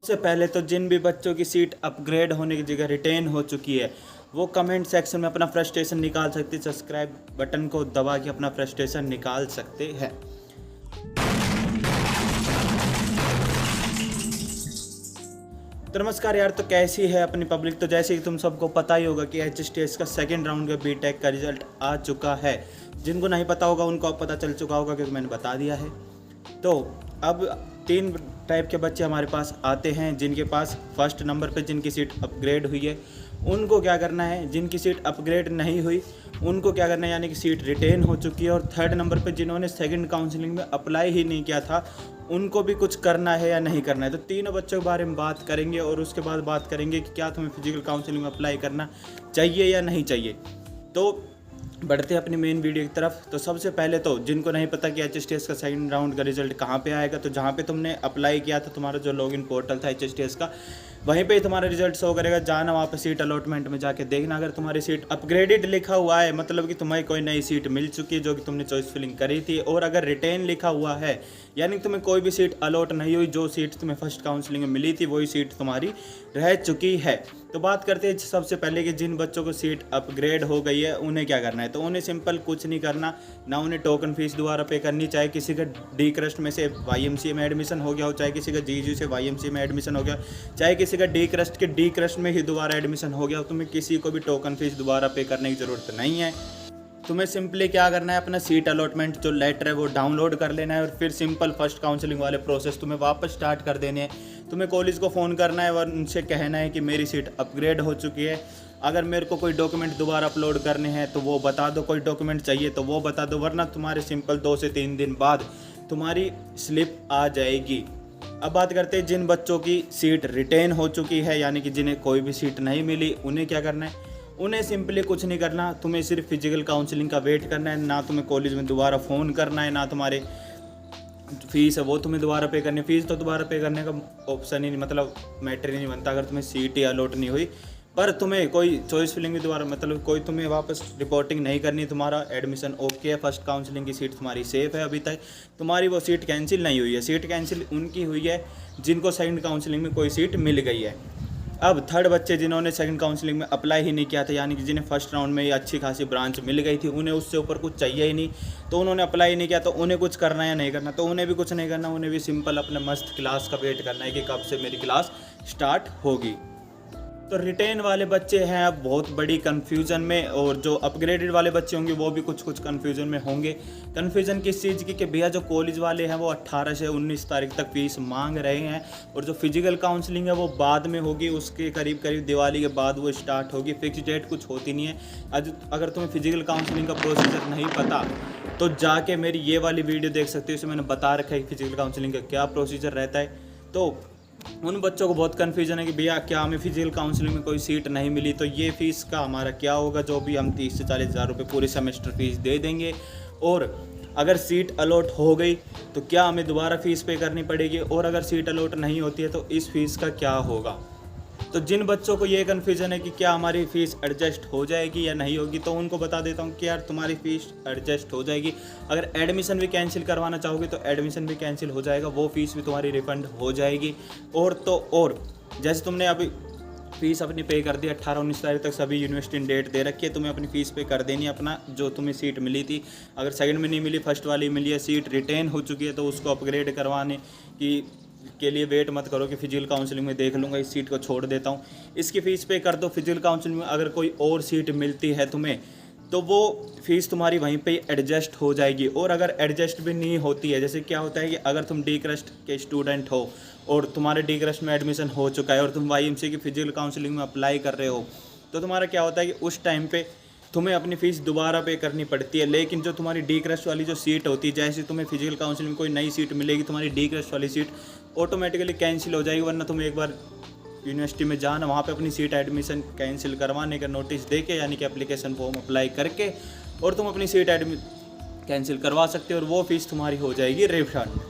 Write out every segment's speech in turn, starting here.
सबसे पहले तो जिन भी बच्चों की सीट अपग्रेड होने की जगह रिटेन हो चुकी है वो कमेंट सेक्शन में अपना फ्रस्ट्रेशन निकाल सकते हैं। सब्सक्राइब बटन को दबा के अपना फ्रस्ट्रेशन निकाल सकते हैं। तो नमस्कार यार, तो कैसी है अपनी पब्लिक। तो जैसे कि तुम सबको पता ही होगा कि HSTS का सेकेंड राउंड का बीटेक का रिजल्ट आ चुका है। जिनको नहीं पता होगा उनको अब पता चल चुका होगा क्योंकि मैंने बता दिया है। तो अब 3 टाइप के बच्चे हमारे पास आते हैं। जिनके पास फर्स्ट नंबर पे जिनकी सीट अपग्रेड हुई है उनको क्या करना है, जिनकी सीट अपग्रेड नहीं हुई उनको क्या करना है, यानी कि सीट रिटेन हो चुकी है। और थर्ड नंबर पे जिन्होंने सेकंड काउंसलिंग में अप्लाई ही नहीं किया था उनको भी कुछ करना है या नहीं करना है। तो तीनों बच्चों के बारे में बात करेंगे और उसके बाद बात करेंगे कि क्या तुम्हें फिजिकल काउंसलिंग में अप्लाई करना चाहिए या नहीं चाहिए। तो बढ़ते हैं अपनी मेन वीडियो की तरफ। तो सबसे पहले तो जिनको नहीं पता कि HSTS का सेकंड राउंड का रिजल्ट कहाँ पे आएगा, तो जहाँ पे तुमने अप्लाई किया था तुम्हारा जो लॉगिन पोर्टल था HSTS का, वहीं पे ही तुम्हारा रिजल्ट शो करेगा। जाना वहाँ पे सीट अलॉटमेंट में जाके देखना। अगर तुम्हारी सीट अपग्रेडेड लिखा हुआ है मतलब कि तुम्हें कोई नई सीट मिल चुकी है जो कि तुमने चॉइस फिलिंग करी थी। और अगर रिटेन लिखा हुआ है यानी कि तुम्हें कोई भी सीट अलॉट नहीं हुई, जो सीट तुम्हें फर्स्ट काउंसलिंग में मिली थी वही सीट तुम्हारी रह चुकी है। तो बात करते हैं सबसे पहले कि जिन बच्चों को सीट अपग्रेड हो गई है उन्हें क्या करना है। तो उन्हें सिंपल कुछ नहीं करना, ना उन्हें टोकन फीस दोबारा पे करनी, चाहे किसी का डी क्रस्ट में से YMCA में एडमिशन हो गया हो, चाहे किसी का GU से YMCA में एडमिशन हो गया, चाहे किसी का डी क्रस्ट के डी क्रस्ट में ही दोबारा एडमिशन हो गया हो, तुम्हें किसी को भी टोकन फीस दोबारा पे करने की ज़रूरत नहीं है। तुम्हें सिंपली क्या करना है, अपना सीट अलॉटमेंट जो लेटर है वो डाउनलोड कर लेना है और फिर सिंपल फर्स्ट काउंसलिंग वाले प्रोसेस तुम्हें वापस स्टार्ट कर देने हैं। तुम्हें कॉलेज को फ़ोन करना है और उनसे कहना है कि मेरी सीट अपग्रेड हो चुकी है। अगर मेरे को कोई डॉक्यूमेंट दोबारा अपलोड करने हैं तो वो बता दो, कोई डॉक्यूमेंट चाहिए तो वो बता दो, वरना तुम्हारे सिंपल 2 से 3 दिन बाद तुम्हारी स्लिप आ जाएगी। अब बात करते हैं जिन बच्चों की सीट रिटेन हो चुकी है यानी कि जिन्हें कोई भी सीट नहीं मिली, उन्हें क्या करना है। उन्हें सिंपली कुछ नहीं करना, तुम्हें सिर्फ फिजिकल काउंसलिंग का वेट करना है। ना तुम्हें कॉलेज में दोबारा फ़ोन करना है, ना तुम्हारे फीस है वो तुम्हें दोबारा पे करनी है। फीस तो दोबारा पे करने का ऑप्शन ही नहीं, मतलब मैटर ही नहीं बनता अगर तुम्हें सीट ही अलॉट नहीं हुई। पर तुम्हें कोई चॉइस फिलिंग भी दोबारा मतलब कोई तुम्हें वापस रिपोर्टिंग नहीं करनी। तुम्हारा एडमिशन ओके है, फर्स्ट काउंसलिंग की सीट तुम्हारी सेफ़ है। अभी तक तुम्हारी वो सीट कैंसिल नहीं हुई है। सीट कैंसिल उनकी हुई है जिनको सेकंड काउंसलिंग में कोई सीट मिल गई है। अब थर्ड बच्चे जिन्होंने सेकंड काउंसलिंग में अप्लाई ही नहीं किया था यानी कि जिन्हें फर्स्ट राउंड में ही अच्छी खासी ब्रांच मिल गई थी, उन्हें उससे ऊपर कुछ चाहिए ही नहीं, तो उन्होंने अप्लाई ही नहीं किया। तो उन्हें कुछ करना या नहीं करना, तो उन्हें भी कुछ नहीं करना। उन्हें भी सिंपल अपने मस्त क्लास का वेट करना है कि कब से मेरी क्लास स्टार्ट होगी। तो रिटेन वाले बच्चे हैं अब बहुत बड़ी कन्फ्यूज़न में, और जो अपग्रेडेड वाले बच्चे होंगे वो भी कुछ कन्फ्यूज़न में होंगे। कन्फ्यूज़न किस चीज़ की कि भैया जो कॉलेज वाले हैं वो 18 से 19 तारीख तक फीस मांग रहे हैं, और जो फिजिकल काउंसलिंग है वो बाद में होगी, उसके करीब दिवाली के बाद वो स्टार्ट होगी। फिक्स डेट कुछ होती नहीं है। अगर तुम्हें फिजिकल काउंसलिंग का प्रोसीजर नहीं पता तो जाके मेरी ये वाली वीडियो देख सकते हो, इसमें मैंने बता रखा है कि फिजिकल काउंसलिंग का क्या प्रोसीजर रहता है। तो उन बच्चों को बहुत कन्फ्यूजन है कि भैया क्या हमें फिजिकल काउंसलिंग में कोई सीट नहीं मिली तो ये फ़ीस का हमारा क्या होगा, जो भी हम 30 से 40 हज़ार रुपये पूरे सेमेस्टर फीस दे देंगे। और अगर सीट अलॉट हो गई तो क्या हमें दोबारा फ़ीस पे करनी पड़ेगी, और अगर सीट अलॉट नहीं होती है तो इस फीस का क्या होगा। तो जिन बच्चों को ये कन्फ्यूज़न है कि क्या हमारी फ़ीस एडजस्ट हो जाएगी या नहीं होगी, तो उनको बता देता हूँ कि यार तुम्हारी फ़ीस एडजस्ट हो जाएगी। अगर एडमिशन भी कैंसिल करवाना चाहोगे तो एडमिशन भी कैंसिल हो जाएगा, वो फ़ीस भी तुम्हारी रिफ़ंड हो जाएगी। और जैसे तुमने अभी फ़ीस अपनी पे कर दी 18-19 तारीख तक, सभी यूनिवर्सिटी ने डेट दे रखी है, तुम्हें अपनी फ़ीस पे कर देनी है अपना जो तुम्हें सीट मिली थी। अगर सेकंड में नहीं मिली, फर्स्ट वाली मिली है, सीट रिटेन हो चुकी है, तो उसको अपग्रेड करवाने के लिए वेट मत करो कि फिजिकल काउंसलिंग में देख लूँगा, इस सीट को छोड़ देता हूँ। इसकी फ़ीस पे कर दो। फिजिकल काउंसलिंग में अगर कोई और सीट मिलती है तुम्हें तो वो फ़ीस तुम्हारी वहीं पे एडजस्ट हो जाएगी। और अगर एडजस्ट भी नहीं होती है, जैसे क्या होता है कि अगर तुम डी क्रस्ट के स्टूडेंट हो और तुम्हारे डी क्रस्ट में एडमिशन हो चुका है और तुम YMCA की फिजिकल काउंसलिंग में अप्लाई कर रहे हो, तो तुम्हारा क्या होता है कि उस टाइम पे तुम्हें अपनी फ़ीस दोबारा पे करनी पड़ती है। लेकिन जो तुम्हारी डी क्रस्ट वाली जो सीट होती है, जैसे तुम्हें फिजिकल काउंसलिंग में कोई नई सीट मिलेगी, तुम्हारी डी क्रस्ट वाली सीट ऑटोमेटिकली कैंसिल हो जाएगी। वरना तुम्हें एक बार यूनिवर्सिटी में जाना, वहाँ पे अपनी सीट एडमिशन कैंसिल करवाने का नोटिस दे के यानी कि एप्लीकेशन फॉर्म अप्लाई करके और तुम अपनी सीट कैंसिल करवा सकते हो, और वो फ़ीस तुम्हारी हो जाएगी रिफंड।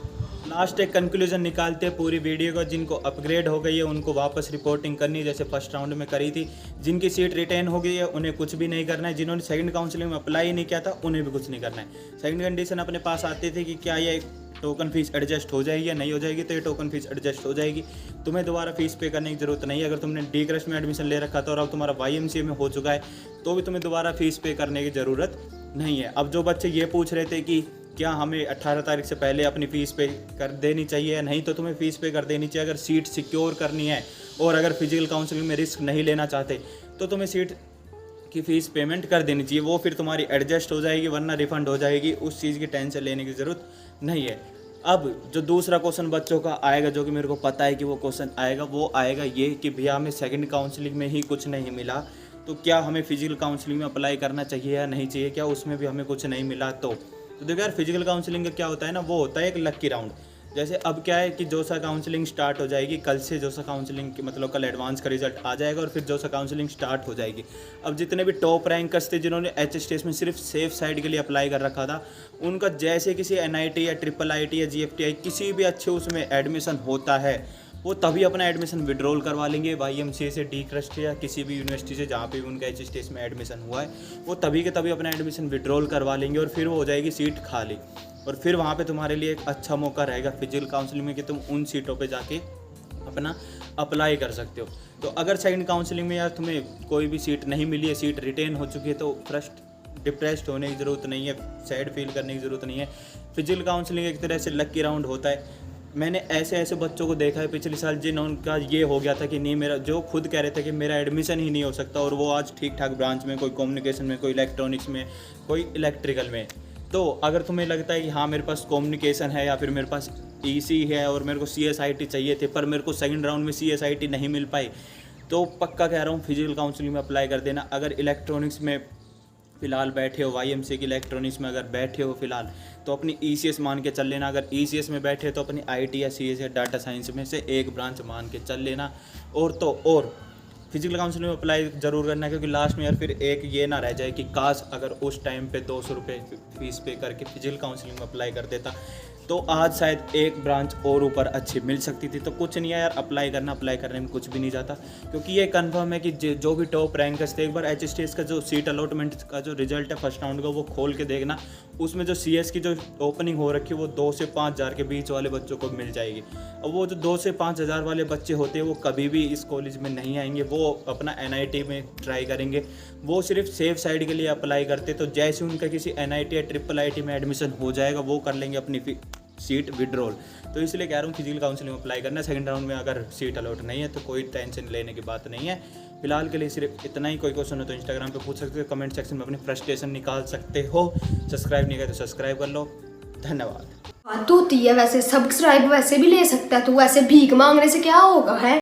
लास्ट एक कंक्लूजन निकालते हैं पूरी वीडियो का। जिनको अपग्रेड हो गई है उनको वापस रिपोर्टिंग करनी है जैसे फर्स्ट राउंड में करी थी। जिनकी सीट रिटेन हो गई है उन्हें कुछ भी नहीं करना है। जिन्होंने सेकंड काउंसलिंग में अप्लाई नहीं किया था उन्हें भी कुछ नहीं करना है। सेकंड कंडीशन अपने पास आती थी कि क्या ये टोकन फीस एडजस्ट हो जाएगी या नहीं हो जाएगी, तो ये टोकन फीस एडजस्ट हो जाएगी। तुम्हें दोबारा फीस पे करने की ज़रूरत नहीं है। अगर तुमने डी क्रश में एडमिशन ले रखा था और अब तुम्हारा YMCA में हो चुका है तो भी तुम्हें दोबारा फीस पे करने की ज़रूरत नहीं है। अब जो बच्चे ये पूछ रहे थे कि क्या हमें 18 तारीख से पहले अपनी फ़ीस पे कर देनी चाहिए या नहीं, तो तुम्हें फ़ीस पे कर देनी चाहिए। अगर सीट सिक्योर करनी है और अगर फिजिकल काउंसलिंग में रिस्क नहीं लेना चाहते तो तुम्हें सीट की फ़ीस पेमेंट कर देनी चाहिए। वो फिर तुम्हारी एडजस्ट हो जाएगी वरना रिफ़ंड हो जाएगी, उस चीज़ की टेंशन लेने की ज़रूरत नहीं है। अब जो दूसरा क्वेश्चन बच्चों का आएगा, जो कि मेरे को पता है कि वो क्वेश्चन आएगा, वो आएगा ये कि भैया हमें सेकंड काउंसलिंग में ही कुछ नहीं मिला तो क्या हमें फिजिकल काउंसलिंग में अप्लाई करना चाहिए या नहीं चाहिए, क्या उसमें भी हमें कुछ नहीं मिला तो देखो यार, फिजिकल काउंसलिंग का क्या होता है ना, वो होता है एक लकी राउंड। जैसे अब क्या है कि जोसा काउंसलिंग स्टार्ट हो जाएगी कल से, जोसा काउंसलिंग की मतलब कल एडवांस का रिजल्ट आ जाएगा और फिर जोसा काउंसलिंग स्टार्ट हो जाएगी। अब जितने भी टॉप रैंकर्स थे जिन्होंने HSTS में सिर्फ सेफ साइड के लिए अप्लाई कर रखा था, उनका जैसे किसी NIT या IIIT या GFTI किसी भी अच्छे उसमें एडमिशन होता है, वो तभी अपना एडमिशन विड्रॉल करवा लेंगे YMCA से, डी क्रस्ट या किसी भी यूनिवर्सिटी से जहाँ पे भी उनका HSTS में एडमिशन हुआ है, वो तभी के तभी अपना एडमिशन विड्रॉल करवा लेंगे और फिर वो हो जाएगी सीट खाली। और फिर वहाँ पे तुम्हारे लिए एक अच्छा मौका रहेगा फिजिकल काउंसलिंग में कि तुम उन सीटों पे जाके अपना अप्लाई कर सकते हो। तो अगर सेकंड काउंसलिंग में यार तुम्हें कोई भी सीट नहीं मिली है, सीट रिटेन हो चुकी है, तो डिप्रेस्ड होने की ज़रूरत नहीं है, सैड फील करने की ज़रूरत नहीं है। फिजिकल काउंसलिंग एक तरह से लकी राउंड होता है। मैंने ऐसे बच्चों को देखा है पिछले साल जिनका ये हो गया था कि नहीं, मेरा जो खुद कह रहे थे कि मेरा एडमिशन ही नहीं हो सकता, और वो आज ठीक ठाक ब्रांच में, कोई कम्युनिकेशन में, कोई इलेक्ट्रॉनिक्स में, कोई इलेक्ट्रिकल में। तो अगर तुम्हें लगता है कि हाँ मेरे पास कम्युनिकेशन है या फिर मेरे पास EC है और मेरे को CSIT चाहिए थे पर मेरे को सेकंड राउंड में CSIT नहीं मिल पाई, तो पक्का कह रहा हूँ फिजिकल काउंसलिंग में अप्लाई कर देना। अगर इलेक्ट्रॉनिक्स में फ़िलहाल बैठे हो, YMCA की इलेक्ट्रॉनिक्स में अगर बैठे हो फ़िलहाल, तो अपनी ECS मान के चल लेना। अगर ECS में बैठे तो अपनी IT या CS या डाटा साइंस में से एक ब्रांच मान के चल लेना। और फिजिकल काउंसलिंग में अप्लाई ज़रूर करना, क्योंकि लास्ट में यार फिर एक ये ना रह जाए कि काश अगर उस टाइम पे 200 रुपये फ़ीस पे करके फिजिकल काउंसलिंग में अप्लाई कर देता तो आज शायद एक ब्रांच और ऊपर अच्छी मिल सकती थी। तो कुछ नहीं है यार, अप्लाई करने में कुछ भी नहीं जाता, क्योंकि ये कंफर्म है कि जो भी टॉप रैंकर्स थे, एक बार HSTS का जो सीट अलॉटमेंट का जो रिजल्ट है फर्स्ट राउंड का वो खोल के देखना, उसमें जो CS की जो ओपनिंग हो रखी है वो 2 से 5 हज़ार के बीच वाले बच्चों को मिल जाएगी। अब वो जो 2 से 5 हज़ार वाले बच्चे होते हैं वो कभी भी इस कॉलेज में नहीं आएंगे, वो अपना NIT में ट्राई करेंगे, वो सिर्फ सेफ साइड के लिए अप्लाई करते। तो जैसे उनका किसी NIT या IIIT में एडमिशन हो जाएगा वो कर लेंगे अपनी सीट विड्रॉल। तो इसलिए कह रहा हूँ फिजिकल काउंसलिंग में अप्लाई करना। सेकंड राउंड में अगर सीट अलॉट नहीं है तो कोई टेंशन लेने की बात नहीं है। फिलहाल के लिए सिर्फ इतना ही। कोई क्वेश्चन हो तो इंस्टाग्राम पे पूछ सकते हो, कमेंट सेक्शन में अपनी फ्रस्ट्रेशन निकाल सकते हो। सब्सक्राइब नहीं किया तो सब्सक्राइब कर लो। धन्यवाद। बात होती है वैसे, सब्सक्राइब वैसे भी ले सकता है, तो वैसे भीख मांगने से क्या होगा है।